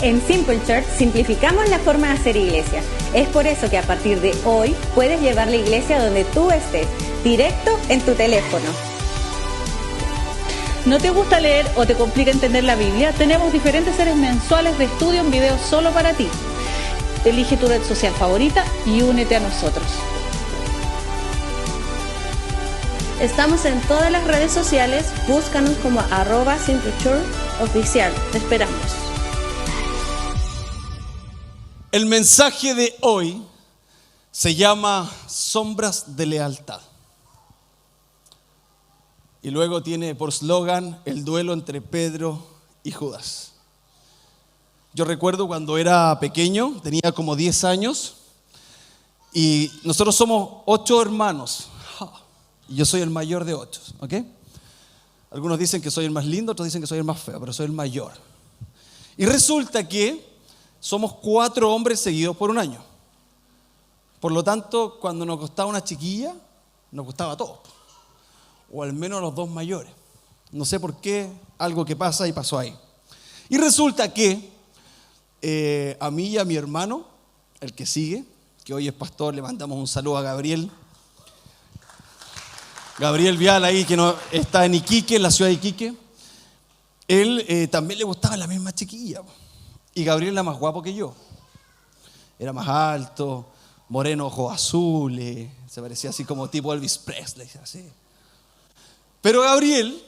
En Simple Church simplificamos la forma de hacer iglesia. Es por eso que a partir de hoy puedes llevar la iglesia donde tú estés, directo en tu teléfono. ¿No te gusta leer o te complica entender la Biblia? Tenemos diferentes series mensuales de estudio en video solo para ti. Elige tu red social favorita y únete a nosotros. Estamos en todas las redes sociales, búscanos como @SimpleChurchOficial. Te esperamos. El mensaje de hoy se llama Sombras de Lealtad. Y luego tiene por eslogan el duelo entre Pedro y Judas. Yo recuerdo cuando era pequeño, tenía como 10 años, y nosotros somos 8 hermanos. Y yo soy el mayor de 8, ¿ok? Algunos dicen que soy el más lindo, otros dicen que soy el más feo, pero soy el mayor. Y resulta que somos 4 hombres seguidos por un año. Por lo tanto, cuando nos gustaba una chiquilla, nos gustaba a todos. O al menos a los 2 mayores. No sé por qué, algo que pasa y pasó ahí. Y resulta que a mí y a mi hermano, el que sigue, que hoy es pastor, le mandamos un saludo a Gabriel. Gabriel Vial ahí, que no, está en Iquique, en la ciudad de Iquique. Él también le gustaba la misma chiquilla. Y Gabriel era más guapo que yo. Era más alto, moreno, ojos azules. Se parecía así como tipo Elvis Presley, así. Pero Gabriel,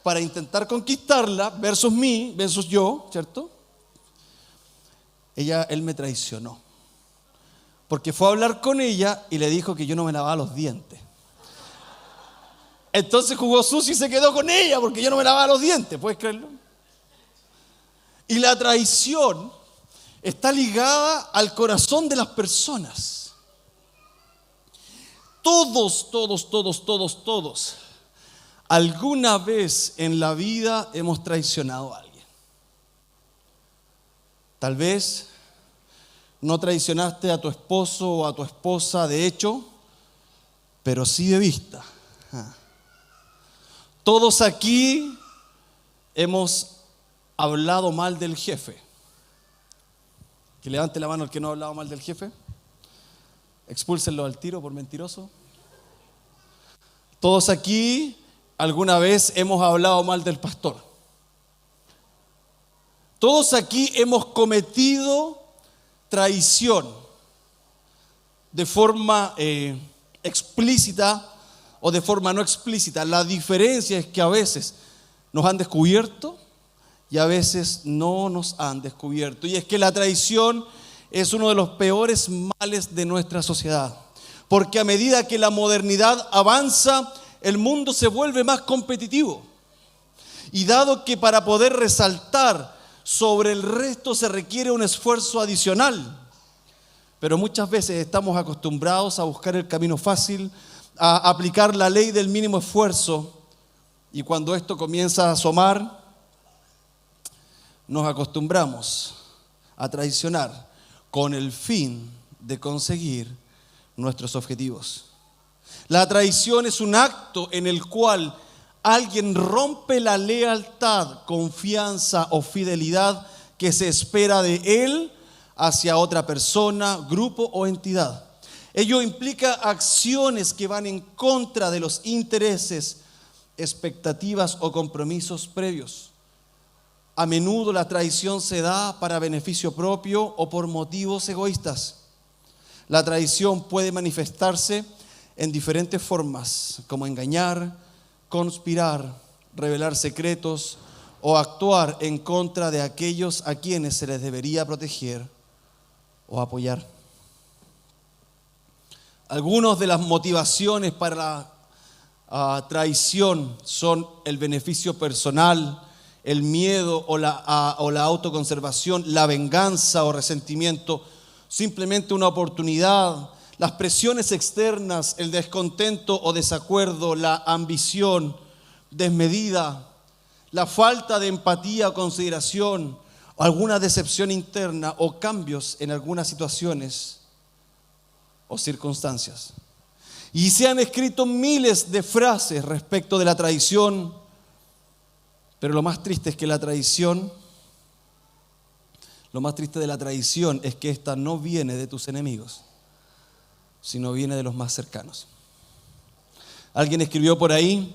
para intentar conquistarla, versus yo, ¿cierto? Él me traicionó. Porque fue a hablar con ella y le dijo que yo no me lavaba los dientes. Entonces jugó sucio y se quedó con ella porque yo no me lavaba los dientes, ¿puedes creerlo? Y la traición está ligada al corazón de las personas. Todos, alguna vez en la vida hemos traicionado a alguien. Tal vez no traicionaste a tu esposo o a tu esposa de hecho, pero sí de vista. Todos aquí hemos hablado mal del jefe. Que levante la mano el que no ha hablado mal del jefe. Expúlsenlo al tiro por mentiroso. Todos aquí alguna vez hemos hablado mal del pastor. Todos aquí hemos cometido traición de forma explícita o de forma no explícita. La diferencia es que a veces nos han descubierto y a veces no nos han descubierto. Y es que la traición es uno de los peores males de nuestra sociedad. Porque a medida que la modernidad avanza, el mundo se vuelve más competitivo. Y dado que para poder resaltar sobre el resto se requiere un esfuerzo adicional, pero muchas veces estamos acostumbrados a buscar el camino fácil, a aplicar la ley del mínimo esfuerzo, y cuando esto comienza a asomar, nos acostumbramos a traicionar con el fin de conseguir nuestros objetivos. La traición es un acto en el cual alguien rompe la lealtad, confianza o fidelidad que se espera de él hacia otra persona, grupo o entidad. Ello implica acciones que van en contra de los intereses, expectativas o compromisos previos. A menudo la traición se da para beneficio propio o por motivos egoístas. La traición puede manifestarse en diferentes formas, como engañar, conspirar, revelar secretos o actuar en contra de aquellos a quienes se les debería proteger o apoyar. Algunas de las motivaciones para la traición son el beneficio personal, el miedo o la autoconservación, la venganza o resentimiento, simplemente una oportunidad, las presiones externas, el descontento o desacuerdo, la ambición desmedida, la falta de empatía o consideración, o alguna decepción interna o cambios en algunas situaciones o circunstancias. Y se han escrito miles de frases respecto de la traición, pero lo más triste es que la traición Lo más triste de la traición es que esta no viene de tus enemigos, sino viene de los más cercanos. Alguien escribió por ahí: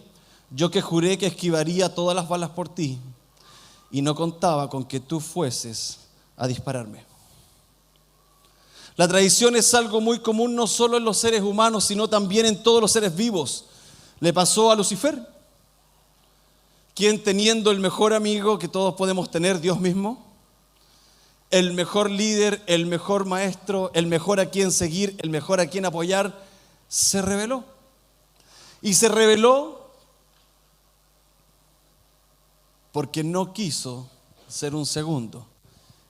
yo que juré que esquivaría todas las balas por ti y no contaba con que tú fueses a dispararme. La traición es algo muy común no solo en los seres humanos, sino también en todos los seres vivos. Le pasó a Lucifer, quien, teniendo el mejor amigo que todos podemos tener, Dios mismo, el mejor líder, el mejor maestro, el mejor a quien seguir, el mejor a quien apoyar, se rebeló. Y se rebeló porque no quiso ser un segundo,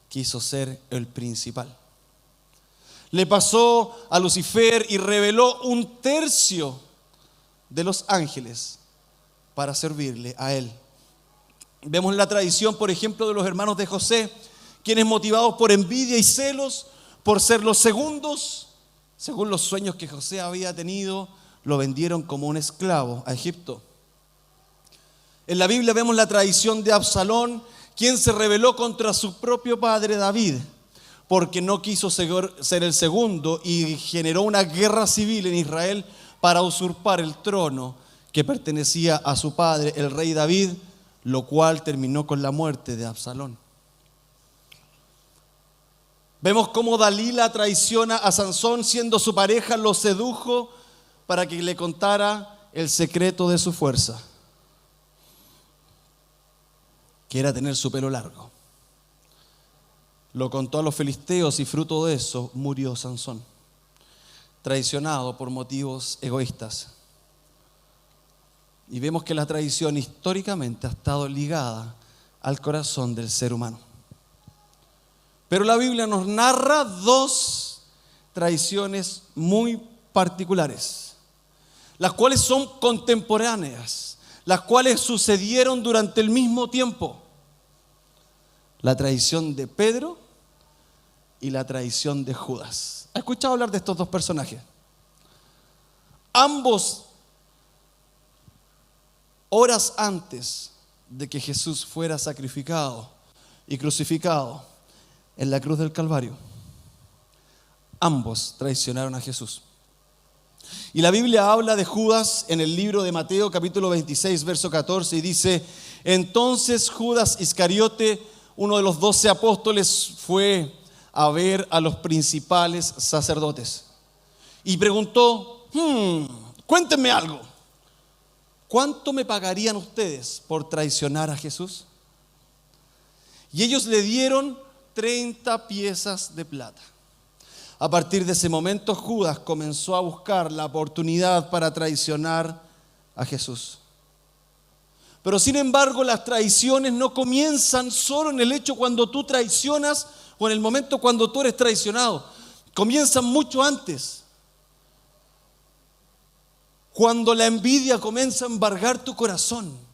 quiso ser el principal. Le pasó a Lucifer y rebeló 1/3 de los ángeles para servirle a él. Vemos la tradición, por ejemplo, de los hermanos de José, quienes, motivados por envidia y celos, por ser los segundos, según los sueños que José había tenido, lo vendieron como un esclavo a Egipto. En la Biblia vemos la tradición de Absalón, quien se rebeló contra su propio padre David, porque no quiso ser el segundo y generó una guerra civil en Israel para usurpar el trono que pertenecía a su padre, el rey David, lo cual terminó con la muerte de Absalón. Vemos cómo Dalila traiciona a Sansón, siendo su pareja, lo sedujo para que le contara el secreto de su fuerza, que era tener su pelo largo. Lo contó a los filisteos y fruto de eso murió Sansón, traicionado por motivos egoístas. Y vemos que la traición históricamente ha estado ligada al corazón del ser humano. Pero la Biblia nos narra 2 traiciones muy particulares, las cuales son contemporáneas, las cuales sucedieron durante el mismo tiempo. La traición de Pedro y la traición de Judas. ¿Has escuchado hablar de estos 2 personajes? Ambos, horas antes de que Jesús fuera sacrificado y crucificado en la cruz del Calvario, ambos traicionaron a Jesús. Y la Biblia habla de Judas en el libro de Mateo capítulo 26 verso 14 y dice: entonces Judas Iscariote, uno de los 12 apóstoles, fue a ver a los principales sacerdotes y preguntó: cuéntenme algo, ¿cuánto me pagarían ustedes por traicionar a Jesús? Y ellos le dieron 30 piezas de plata. A partir de ese momento, Judas comenzó a buscar la oportunidad para traicionar a Jesús. Pero sin embargo, las traiciones no comienzan solo en el hecho cuando tú traicionas o en el momento cuando tú eres traicionado. Comienzan mucho antes. Cuando la envidia comienza a embargar tu corazón.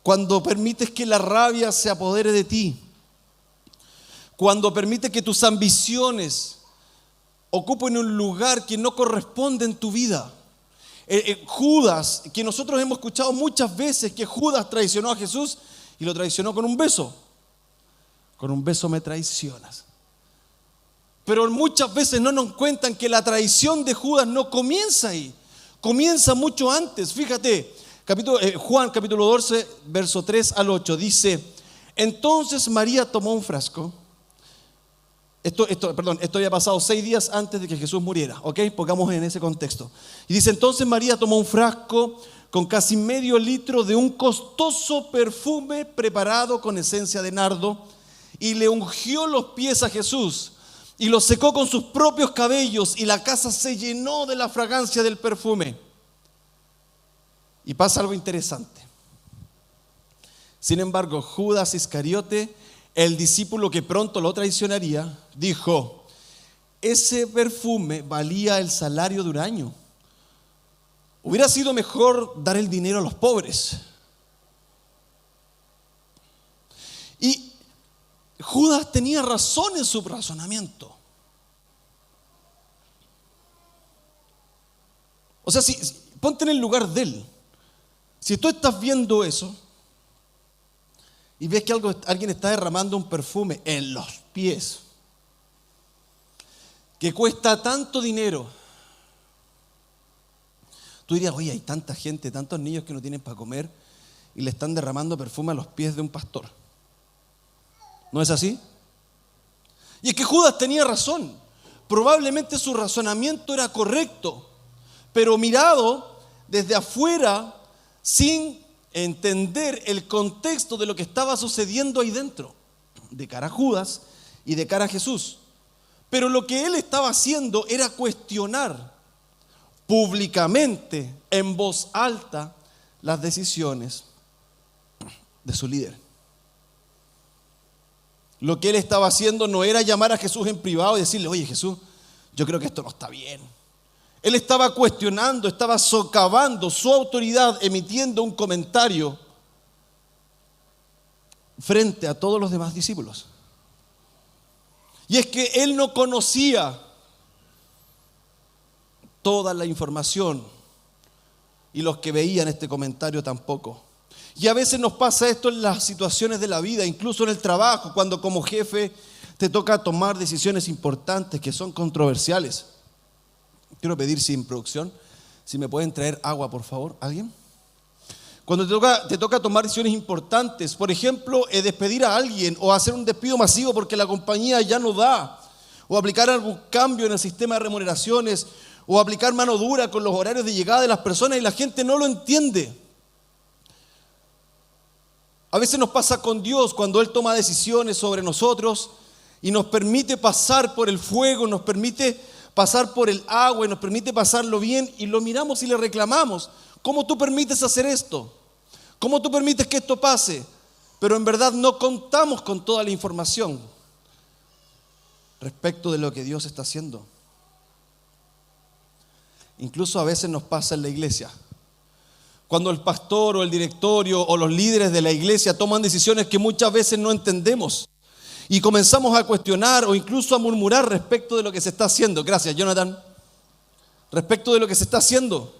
Cuando permites que la rabia se apodere de ti. Cuando permites que tus ambiciones ocupen un lugar que no corresponde en tu vida. Judas, que nosotros hemos escuchado muchas veces que Judas traicionó a Jesús y lo traicionó con un beso. Con un beso me traicionas. Pero muchas veces no nos cuentan que la traición de Judas no comienza ahí, comienza mucho antes. Fíjate, Juan capítulo 12, verso 3 al 8 dice: entonces María tomó un frasco. Esto había pasado 6 días antes de que Jesús muriera, ¿ok? Pongamos en ese contexto. Y dice: entonces María tomó un frasco con casi medio litro de un costoso perfume preparado con esencia de nardo y le ungió los pies a Jesús y los secó con sus propios cabellos y la casa se llenó de la fragancia del perfume. Y pasa algo interesante. Sin embargo, Judas Iscariote, el discípulo que pronto lo traicionaría, dijo: ese perfume valía el salario de un año. Hubiera sido mejor dar el dinero a los pobres. Y Judas tenía razón en su razonamiento. O sea, ponte en el lugar de él. Si tú estás viendo eso, y ves que alguien está derramando un perfume en los pies que cuesta tanto dinero, tú dirías, oye, hay tanta gente, tantos niños que no tienen para comer y le están derramando perfume a los pies de un pastor. ¿No es así? Y es que Judas tenía razón. Probablemente su razonamiento era correcto, pero mirado desde afuera, sin entender el contexto de lo que estaba sucediendo ahí dentro, de cara a Judas y de cara a Jesús. Pero lo que él estaba haciendo era cuestionar públicamente, en voz alta, las decisiones de su líder. Lo que él estaba haciendo no era llamar a Jesús en privado y decirle, oye Jesús, yo creo que esto no está bien. Él estaba cuestionando, estaba socavando su autoridad, emitiendo un comentario frente a todos los demás discípulos. Y es que él no conocía toda la información y los que veían este comentario tampoco. Y a veces nos pasa esto en las situaciones de la vida, incluso en el trabajo, cuando como jefe te toca tomar decisiones importantes que son controversiales. Quiero pedir sin producción, si me pueden traer agua, por favor, ¿alguien? Cuando te toca tomar decisiones importantes, por ejemplo, despedir a alguien o hacer un despido masivo porque la compañía ya no da, o aplicar algún cambio en el sistema de remuneraciones, o aplicar mano dura con los horarios de llegada de las personas y la gente no lo entiende. A veces nos pasa con Dios cuando Él toma decisiones sobre nosotros y nos permite pasar por el fuego, nos permite pasar por el agua y nos permite pasarlo bien y lo miramos y le reclamamos. ¿Cómo tú permites hacer esto? ¿Cómo tú permites que esto pase? Pero en verdad no contamos con toda la información respecto de lo que Dios está haciendo. Incluso a veces nos pasa en la iglesia. Cuando el pastor o el directorio o los líderes de la iglesia toman decisiones que muchas veces no entendemos y comenzamos a cuestionar o incluso a murmurar respecto de lo que se está haciendo. Gracias, Jonathan. Respecto de lo que se está haciendo.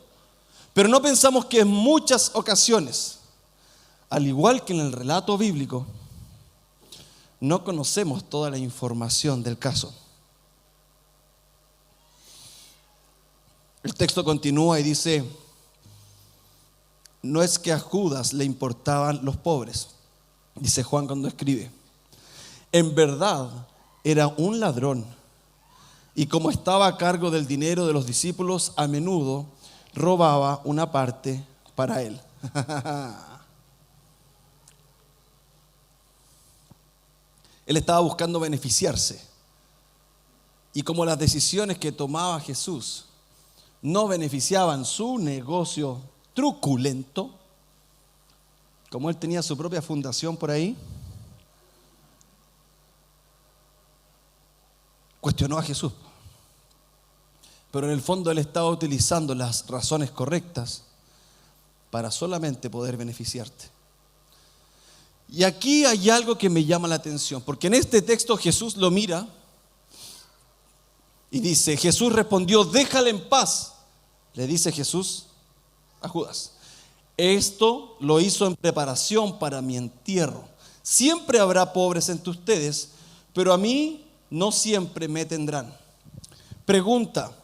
Pero no pensamos que en muchas ocasiones, al igual que en el relato bíblico, no conocemos toda la información del caso. El texto continúa y dice, no es que a Judas le importaban los pobres, dice Juan cuando escribe. En verdad era un ladrón y como estaba a cargo del dinero de los discípulos, a menudo robaba una parte para él. Él estaba buscando beneficiarse. Y como las decisiones que tomaba Jesús no beneficiaban su negocio truculento, como él tenía su propia fundación por ahí, cuestionó a Jesús. Pero en el fondo él estaba utilizando las razones correctas para solamente poder beneficiarte. Y aquí hay algo que me llama la atención, porque en este texto Jesús lo mira y dice, Jesús respondió, déjale en paz, le dice Jesús a Judas. Esto lo hizo en preparación para mi entierro. Siempre habrá pobres entre ustedes, pero a mí no siempre me tendrán. Pregunta,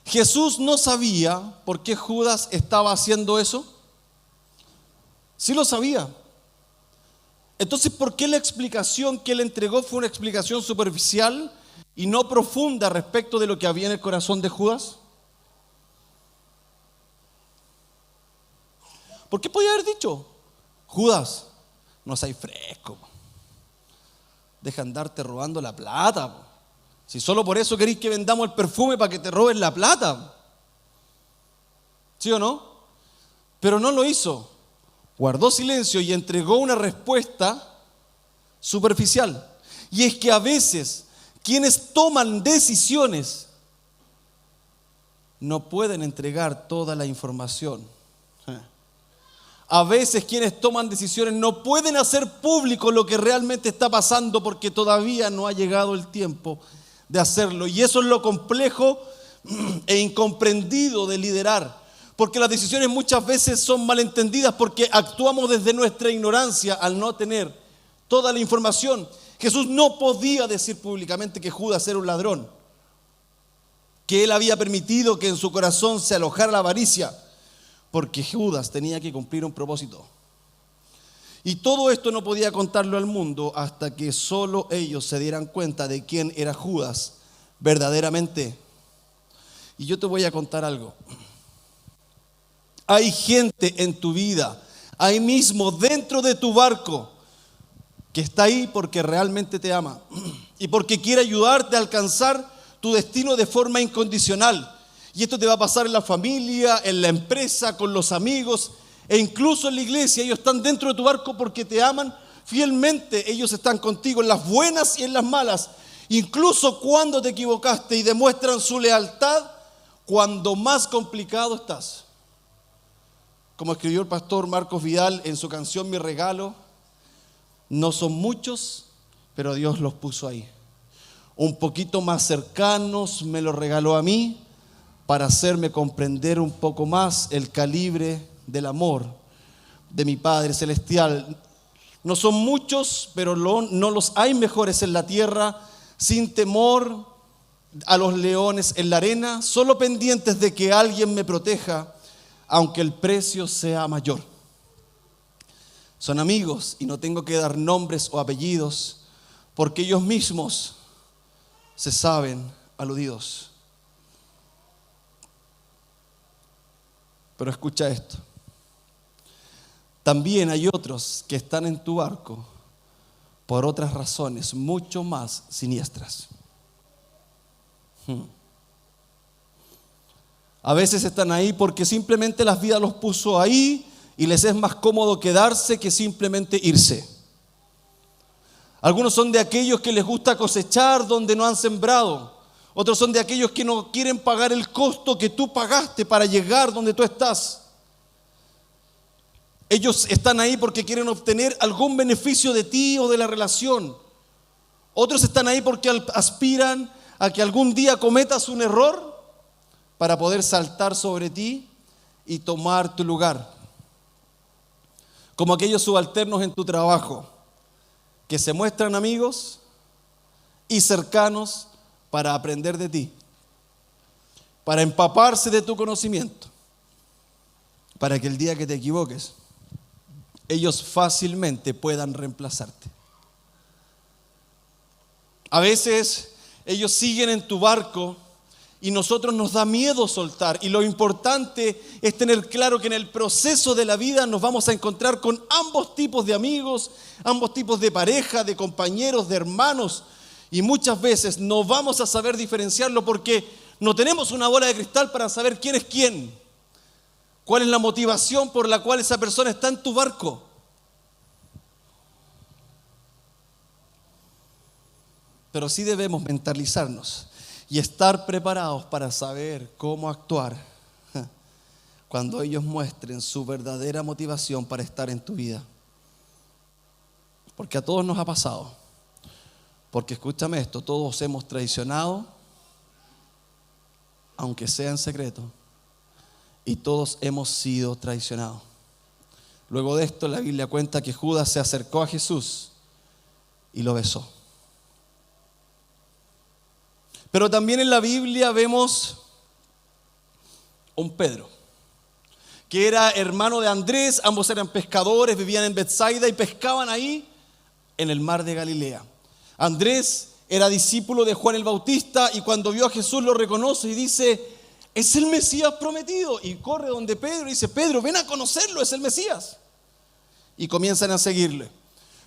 ¿Jesús no sabía por qué Judas estaba haciendo eso? Sí lo sabía. Entonces, ¿por qué la explicación que él entregó fue una explicación superficial y no profunda respecto de lo que había en el corazón de Judas? ¿Por qué podía haber dicho, Judas, no seas fresco, deja andarte robando la plata, si solo por eso queréis que vendamos el perfume para que te roben la plata? ¿Sí o no? Pero no lo hizo. Guardó silencio y entregó una respuesta superficial. Y es que a veces quienes toman decisiones no pueden entregar toda la información. A veces quienes toman decisiones no pueden hacer público lo que realmente está pasando porque todavía no ha llegado el tiempo de hacerlo. Y eso es lo complejo e incomprendido de liderar. porque las decisiones muchas veces son malentendidas, porque actuamos desde nuestra ignorancia al no tener toda la información. Jesús no podía decir públicamente que Judas era un ladrón, que él había permitido que en su corazón se alojara la avaricia, porque Judas tenía que cumplir un propósito. Y todo esto no podía contarlo al mundo hasta que solo ellos se dieran cuenta de quién era Judas verdaderamente. Y yo te voy a contar algo. Hay gente en tu vida, ahí mismo dentro de tu barco, que está ahí porque realmente te ama y porque quiere ayudarte a alcanzar tu destino de forma incondicional. Y esto te va a pasar en la familia, en la empresa, con los amigos e incluso en la iglesia. Ellos están dentro de tu barco porque te aman fielmente. Ellos están contigo en las buenas y en las malas. Incluso cuando te equivocaste, y demuestran su lealtad cuando más complicado estás. Como escribió el pastor Marcos Vidal en su canción Mi Regalo, no son muchos, pero Dios los puso ahí. Un poquito más cercanos me los regaló a mí para hacerme comprender un poco más el calibre del amor de mi Padre Celestial. No son muchos, pero no los hay mejores en la tierra, sin temor a los leones en la arena, solo pendientes de que alguien me proteja, aunque el precio sea mayor. Son amigos y no tengo que dar nombres o apellidos, porque ellos mismos se saben aludidos. Pero escucha esto. También hay otros que están en tu barco por otras razones mucho más siniestras. A veces están ahí porque simplemente la vida los puso ahí y les es más cómodo quedarse que simplemente irse. Algunos son de aquellos que les gusta cosechar donde no han sembrado. Otros son de aquellos que no quieren pagar el costo que tú pagaste para llegar donde tú estás. Ellos están ahí porque quieren obtener algún beneficio de ti o de la relación. Otros están ahí porque aspiran a que algún día cometas un error para poder saltar sobre ti y tomar tu lugar. Como aquellos subalternos en tu trabajo que se muestran amigos y cercanos para aprender de ti, para empaparse de tu conocimiento, para que el día que te equivoques, ellos fácilmente puedan reemplazarte. A veces ellos siguen en tu barco y nosotros nos da miedo soltar. Y lo importante es tener claro que en el proceso de la vida nos vamos a encontrar con ambos tipos de amigos, ambos tipos de pareja, de compañeros, de hermanos. Y muchas veces no vamos a saber diferenciarlo porque no tenemos una bola de cristal para saber quién es quién. ¿Cuál es la motivación por la cual esa persona está en tu barco? Pero sí debemos mentalizarnos y estar preparados para saber cómo actuar cuando ellos muestren su verdadera motivación para estar en tu vida. Porque a todos nos ha pasado. Porque escúchame esto, todos hemos traicionado, aunque sea en secreto, y todos hemos sido traicionados. Luego de esto la Biblia cuenta que Judas se acercó a Jesús y lo besó. Pero también en la Biblia vemos un Pedro, que era hermano de Andrés, ambos eran pescadores, vivían en Betsaida y pescaban ahí en el mar de Galilea. Andrés era discípulo de Juan el Bautista y cuando vio a Jesús lo reconoce y dice: es el Mesías prometido. Y corre donde Pedro y dice: Pedro, ven a conocerlo, es el Mesías. Y comienzan a seguirle.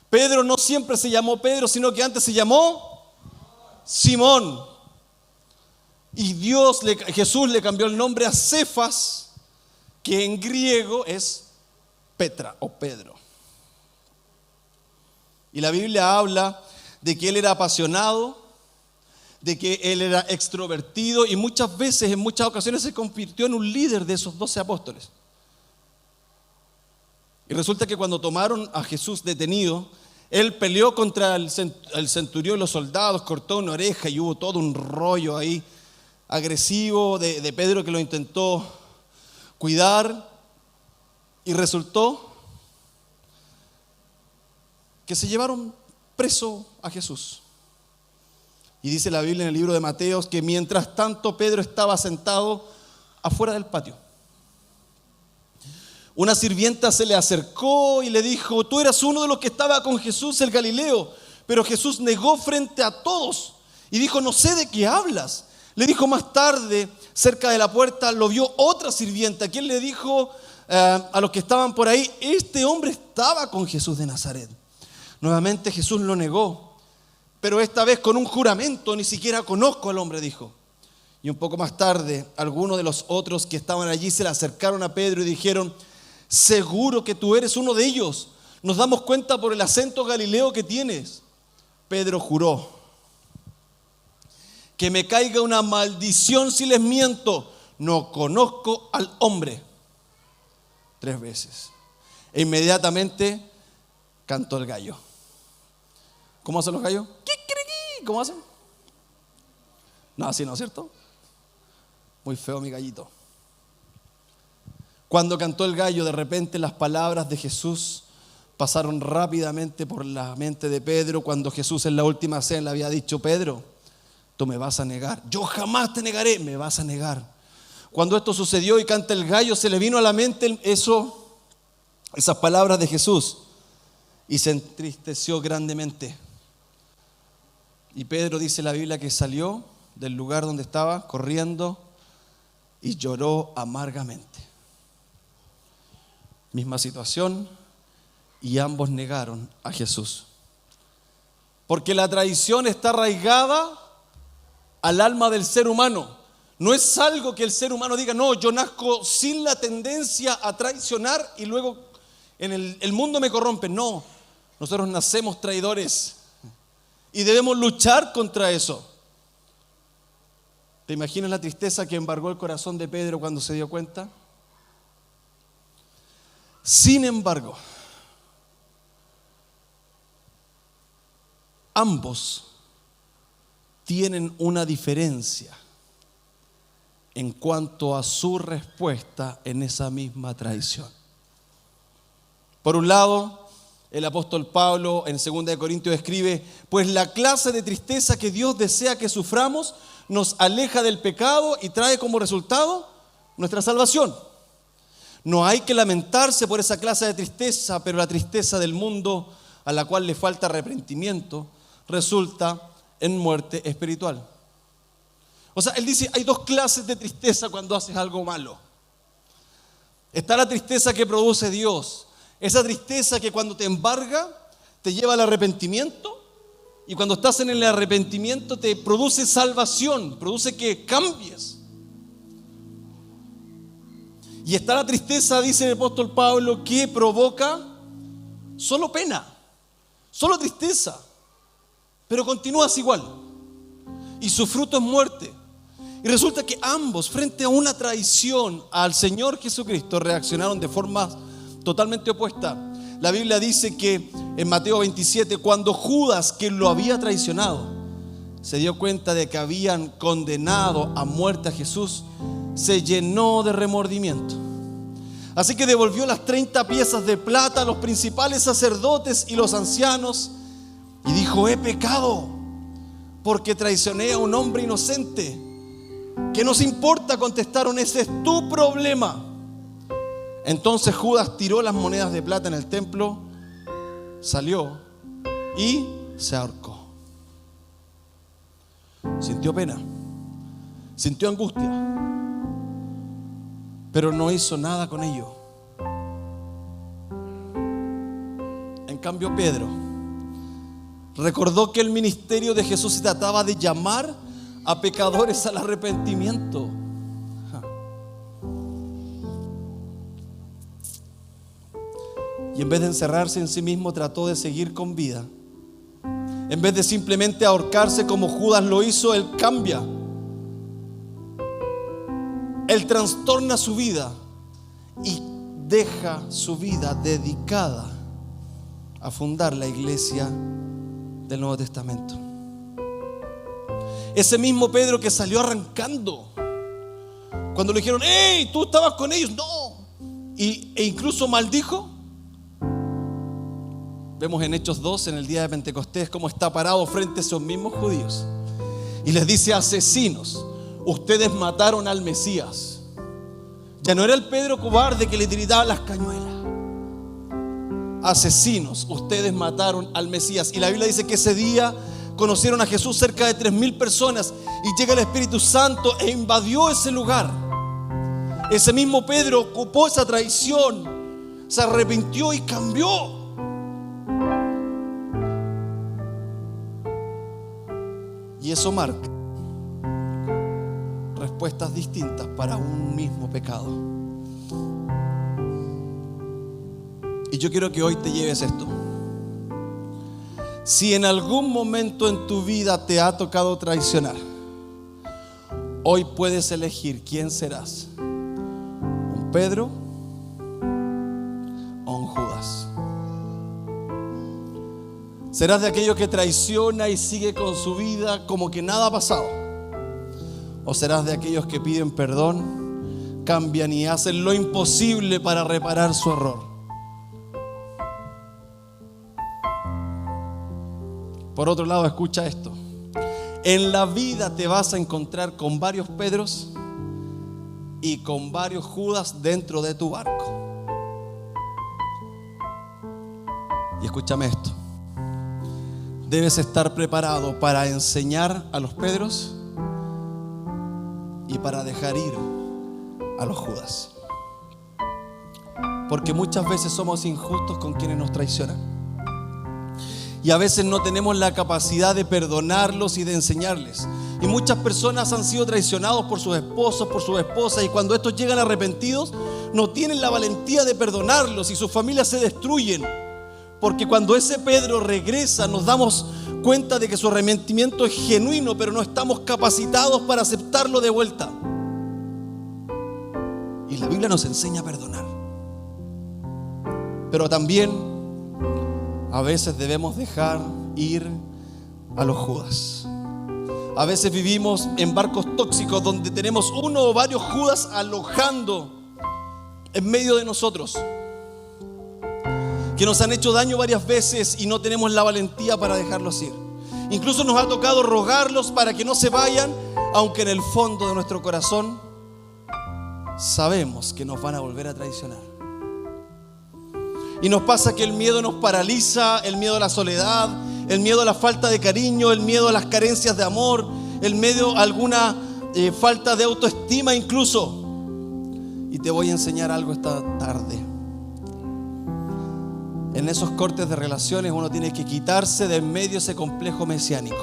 Pedro no siempre se llamó Pedro, sino que antes se llamó Simón. Y Jesús le cambió el nombre a Cefas, que en griego es Petra o Pedro. Y la Biblia habla de que él era apasionado, de que él era extrovertido y muchas veces, en muchas ocasiones, se convirtió en un líder de esos 12 apóstoles. Y resulta que cuando tomaron a Jesús detenido, él peleó contra el centurión y los soldados, cortó una oreja y hubo todo un rollo ahí agresivo de Pedro que lo intentó cuidar, y resultó que se llevaron preso a Jesús. Y dice la Biblia en el libro de Mateo que mientras tanto Pedro estaba sentado afuera del patio. Una sirvienta se le acercó y le dijo: tú eras uno de los que estaba con Jesús el Galileo. Pero Jesús negó frente a todos y dijo: no sé de qué hablas. Le dijo más tarde, cerca de la puerta, lo vio otra sirvienta, quien le dijo a los que estaban por ahí: este hombre estaba con Jesús de Nazaret. Nuevamente Jesús lo negó, pero esta vez con un juramento: ni siquiera conozco al hombre, dijo. Y un poco más tarde, algunos de los otros que estaban allí se le acercaron a Pedro y dijeron: seguro que tú eres uno de ellos. Nos damos cuenta por el acento galileo que tienes. Pedro juró: que me caiga una maldición si les miento. No conozco al hombre. 3 veces. E inmediatamente cantó el gallo. ¿Cómo hacen los gallos? ¿Cómo hacen? No, así no, ¿cierto? Muy feo mi gallito. Cuando cantó el gallo, de repente las palabras de Jesús pasaron rápidamente por la mente de Pedro, cuando Jesús en la última cena le había dicho: Pedro, tú me vas a negar. Yo jamás te negaré. Me vas a negar. Cuando esto sucedió y canta el gallo, se le vino a la mente esas palabras de Jesús y se entristeció grandemente. Y Pedro, dice la Biblia, que salió del lugar donde estaba corriendo y lloró amargamente. Misma situación, y ambos negaron a Jesús. Porque la traición está arraigada al alma del ser humano. No es algo que el ser humano diga: no, yo nazco sin la tendencia a traicionar y luego en el mundo me corrompe. No, nosotros nacemos traidores y debemos luchar contra eso. ¿Te imaginas la tristeza que embargó el corazón de Pedro cuando se dio cuenta? Sin embargo, ambos tienen una diferencia en cuanto a su respuesta en esa misma traición. Por un lado, el apóstol Pablo en 2 Corintios escribe: pues la clase de tristeza que Dios desea que suframos nos aleja del pecado y trae como resultado nuestra salvación. No hay que lamentarse por esa clase de tristeza, pero la tristeza del mundo, a la cual le falta arrepentimiento, resulta en muerte espiritual. O sea, él dice: hay 2 clases de tristeza cuando haces algo malo. Está la tristeza que produce Dios, esa tristeza que cuando te embarga te lleva al arrepentimiento, y cuando estás en el arrepentimiento te produce salvación, produce que cambies. Y está la tristeza, dice el apóstol Pablo, que provoca solo pena, solo tristeza, pero continúas igual. Y su fruto es muerte. Y resulta que ambos, frente a una traición al Señor Jesucristo, reaccionaron de forma totalmente opuesta. La Biblia dice que en Mateo 27, cuando Judas, que lo había traicionado, se dio cuenta de que habían condenado a muerte a Jesús, se llenó de remordimiento. Así que devolvió las 30 piezas de plata a los principales sacerdotes y los ancianos y dijo: he pecado porque traicioné a un hombre inocente. ¿Qué nos importa?, contestaron, ese es tu problema. Entonces Judas tiró las monedas de plata en el templo, salió y se ahorcó. Sintió pena, sintió angustia, pero no hizo nada con ello. En cambio, Pedro recordó que el ministerio de Jesús se trataba de llamar a pecadores al arrepentimiento. Y en vez de encerrarse en sí mismo, trató de seguir con vida. En vez de simplemente ahorcarse como Judas lo hizo, él cambia. Él trastorna su vida y deja su vida dedicada a fundar la iglesia del Nuevo Testamento. Ese mismo Pedro que salió arrancando Cuando le dijeron, ¡hey! ¿Tú estabas con ellos? No. E incluso maldijo. Vemos en Hechos 2, en el día de Pentecostés, cómo está parado frente a esos mismos judíos y les dice: asesinos, ustedes mataron al Mesías. Ya no era el Pedro cobarde que le tiraba las cañuelas. Asesinos, ustedes mataron al Mesías. Y la Biblia dice que ese día conocieron a Jesús cerca de 3,000 personas, y llega el Espíritu Santo e invadió ese lugar. Ese mismo Pedro ocupó esa traición, se arrepintió y cambió. Y eso marca respuestas distintas para un mismo pecado. Y yo quiero que hoy te lleves esto. Si en algún momento en tu vida te ha tocado traicionar, hoy puedes elegir quién serás: un Pedro o un Judas. ¿Serás de aquellos que traiciona y sigue con su vida como que nada ha pasado? ¿O serás de aquellos que piden perdón, cambian y hacen lo imposible para reparar su error? Por otro lado, escucha esto. En la vida te vas a encontrar con varios Pedros y con varios Judas dentro de tu barco. Y escúchame esto. Debes estar preparado para enseñar a los Pedros y para dejar ir a los Judas. Porque muchas veces somos injustos con quienes nos traicionan. Y a veces no tenemos la capacidad de perdonarlos y de enseñarles. Y muchas personas han sido traicionados por sus esposos, por sus esposas, y cuando estos llegan arrepentidos, no tienen la valentía de perdonarlos y sus familias se destruyen. Porque cuando ese Pedro regresa, nos damos cuenta de que su arrepentimiento es genuino, pero no estamos capacitados para aceptarlo de vuelta. Y la Biblia nos enseña a perdonar. Pero también a veces debemos dejar ir a los Judas. A veces vivimos en barcos tóxicos donde tenemos uno o varios Judas alojando en medio de nosotros, que nos han hecho daño varias veces y no tenemos la valentía para dejarlos ir. Incluso nos ha tocado rogarlos para que no se vayan, aunque en el fondo de nuestro corazón sabemos que nos van a volver a traicionar. Y nos pasa que el miedo nos paraliza, el miedo a la soledad, el miedo a la falta de cariño, el miedo a las carencias de amor, el miedo a alguna falta de autoestima incluso. Y te voy a enseñar algo esta tarde. En esos cortes de relaciones uno tiene que quitarse de en medio ese complejo mesiánico.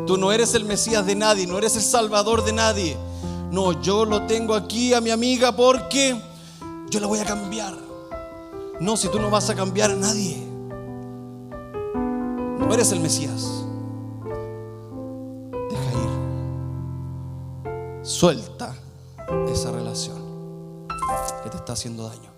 Tú no eres el Mesías de nadie, no eres el Salvador de nadie. No, yo lo tengo aquí a mi amiga porque yo la voy a cambiar. No, si tú no vas a cambiar a nadie, no eres el Mesías. Deja ir. Suelta esa relación que te está haciendo daño.